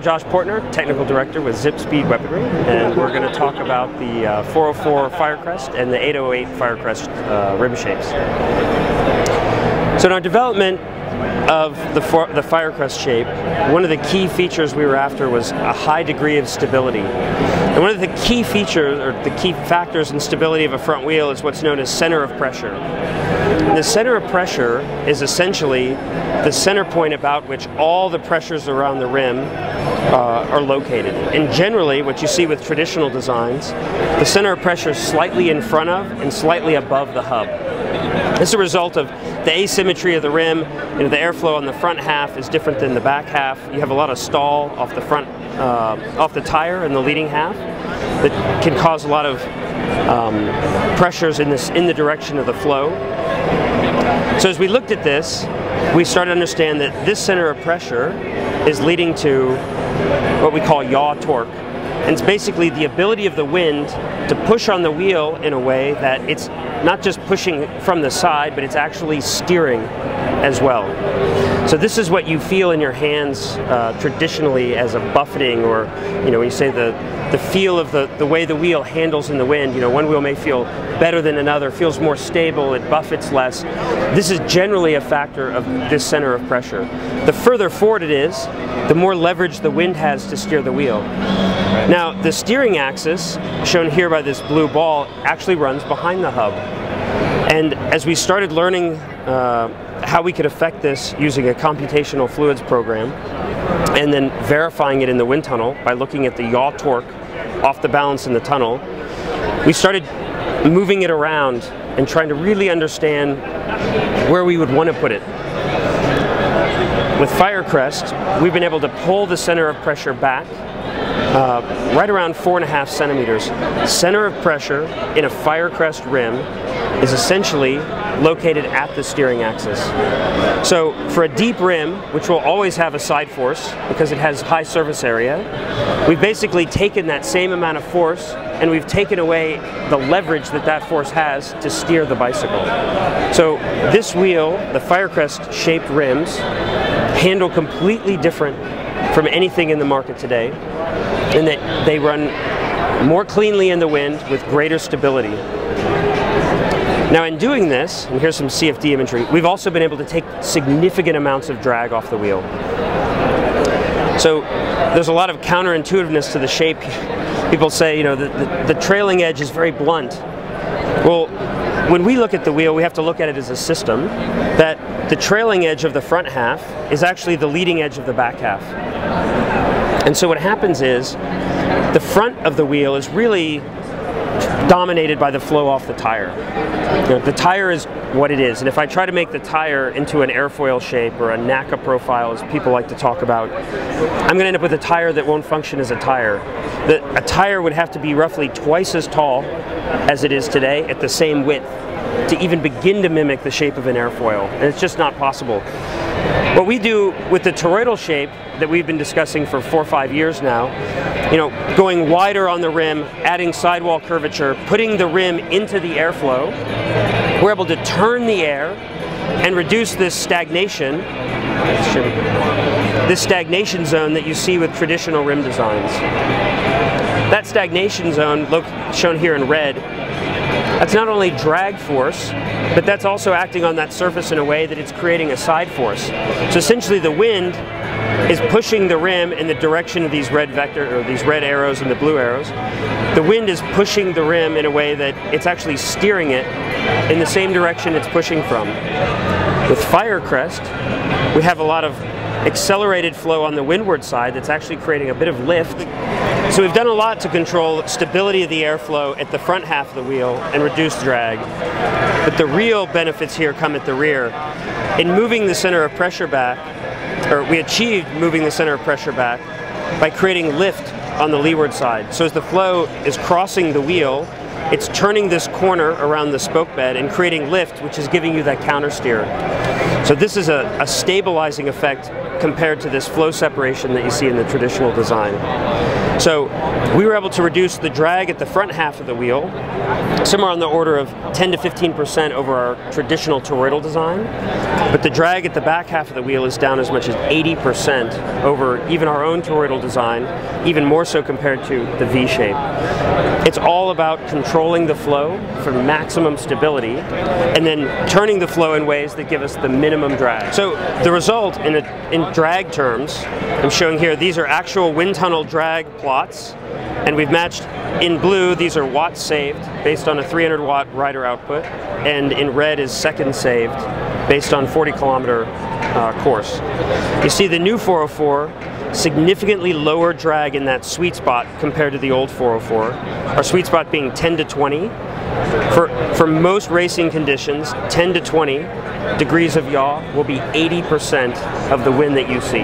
Josh Portner, Technical Director with Zipp Speed Weaponry, and we're going to talk about the 404 Firecrest and the 808 Firecrest rim shapes. So in our development of the Firecrest shape, one of the key features we were after was a high degree of stability. And one of the key features, or the key factors in stability of a front wheel, is what's known as center of pressure. And the center of pressure is essentially the center point about which all the pressures around the rim are located. And generally, what you see with traditional designs, the center of pressure is slightly in front of and slightly above the hub. This is a result of the asymmetry of the rim. You know, the airflow on the front half is different than the back half. You have a lot of stall off the front, off the tire in the leading half that can cause a lot of pressures in the direction of the flow. So as we looked at this, we started to understand that this center of pressure is leading to what we call yaw torque. And it's basically the ability of the wind to push on the wheel in a way that it's not just pushing from the side, but it's actually steering as well. So this is what you feel in your hands traditionally as a buffeting, or when you say the feel of the way the wheel handles in the wind. One wheel may feel better than another, feels more stable, it buffets less. This is generally a factor of this center of pressure. The further forward it is, the more leverage the wind has to steer the wheel. Now, the steering axis, shown here by this blue ball, actually runs behind the hub. And as we started learning how we could affect this using a computational fluids program, and then verifying it in the wind tunnel by looking at the yaw torque off the balance in the tunnel, we started moving it around and trying to really understand where we would want to put it. With Firecrest, we've been able to pull the center of pressure back right around 4.5 centimeters. Center of pressure in a Firecrest rim is essentially located at the steering axis. So for a deep rim, which will always have a side force because it has high surface area, we've basically taken that same amount of force and we've taken away the leverage that that force has to steer the bicycle. So this wheel, the Firecrest shaped rims, handle completely different from anything in the market today, in that they run more cleanly in the wind with greater stability. Now in doing this, and here's some CFD imagery, we've also been able to take significant amounts of drag off the wheel. So there's a lot of counterintuitiveness to the shape. People say, the trailing edge is very blunt. Well, when we look at the wheel, we have to look at it as a system, that the trailing edge of the front half is actually the leading edge of the back half. And so what happens is, the front of the wheel is really dominated by the flow off the tire. The tire is what it is, and if I try to make the tire into an airfoil shape or a NACA profile, as people like to talk about, I'm going to end up with a tire that won't function as a tire. A tire would have to be roughly twice as tall as it is today at the same width to even begin to mimic the shape of an airfoil, and it's just not possible. What we do with the toroidal shape that we've been discussing for 4 or 5 years now, going wider on the rim, adding sidewall curvature, putting the rim into the airflow, we're able to turn the air and reduce this stagnation zone that you see with traditional rim designs. That stagnation zone, shown here in red, that's not only drag force, but that's also acting on that surface in a way that it's creating a side force. So essentially the wind is pushing the rim in the direction of these red these red arrows and the blue arrows. The wind is pushing the rim in a way that it's actually steering it in the same direction it's pushing from. With Firecrest, we have a lot of accelerated flow on the windward side that's actually creating a bit of lift. So we've done a lot to control stability of the airflow at the front half of the wheel and reduce drag. But the real benefits here come at the rear. In moving the center of pressure back, or we achieved moving the center of pressure back by creating lift on the leeward side. So as the flow is crossing the wheel, it's turning this corner around the spoke bed and creating lift, which is giving you that counter steer. So this is a stabilizing effect compared to this flow separation that you see in the traditional design. So we were able to reduce the drag at the front half of the wheel, somewhere on the order of 10 to 15% over our traditional toroidal design, but the drag at the back half of the wheel is down as much as 80% over even our own toroidal design, even more so compared to the V shape. It's all about controlling the flow for maximum stability and then turning the flow in ways that give us the minimum drag. So the result in drag terms, I'm showing here, these are actual wind tunnel drag plots, and we've matched in blue, these are watts saved based on a 300 watt rider output, and in red is seconds saved based on 40 kilometer course. You see the new 404, significantly lower drag in that sweet spot compared to the old 404. Our sweet spot being 10 to 20. For most racing conditions, 10 to 20 degrees of yaw will be 80% of the wind that you see.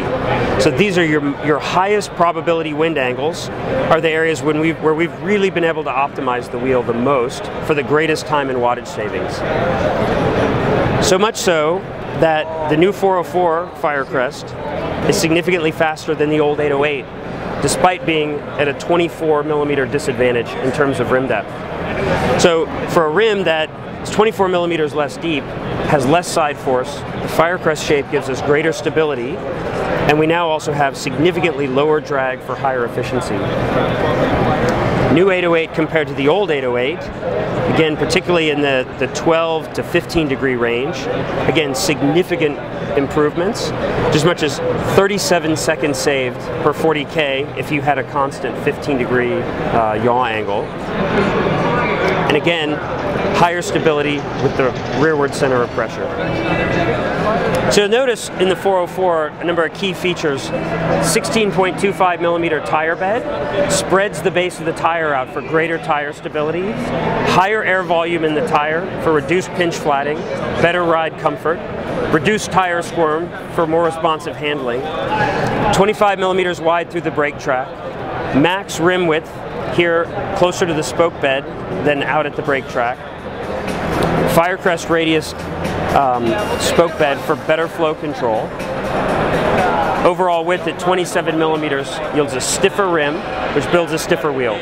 So these are your highest probability wind angles, are the areas where we've really been able to optimize the wheel the most for the greatest time and wattage savings. So much so that the new 404 Firecrest is significantly faster than the old 808, despite being at a 24 millimeter disadvantage in terms of rim depth. So for a rim that is 24 millimeters less deep, has less side force, the Firecrest shape gives us greater stability, and we now also have significantly lower drag for higher efficiency. New 808 compared to the old 808, again, particularly in the 12 to 15 degree range, again, significant improvements, as much as 37 seconds saved per 40K if you had a constant 15 degree yaw angle. And again, higher stability with the rearward center of pressure. So notice in the 404 a number of key features. 16.25 millimeter tire bed, spreads the base of the tire out for greater tire stability, higher air volume in the tire for reduced pinch flatting, better ride comfort, reduced tire squirm for more responsive handling, 25 millimeters wide through the brake track, max rim width here closer to the spoke bed than out at the brake track, Firecrest radius spoke bed for better flow control. Overall width at 27 millimeters yields a stiffer rim, which builds a stiffer wheel.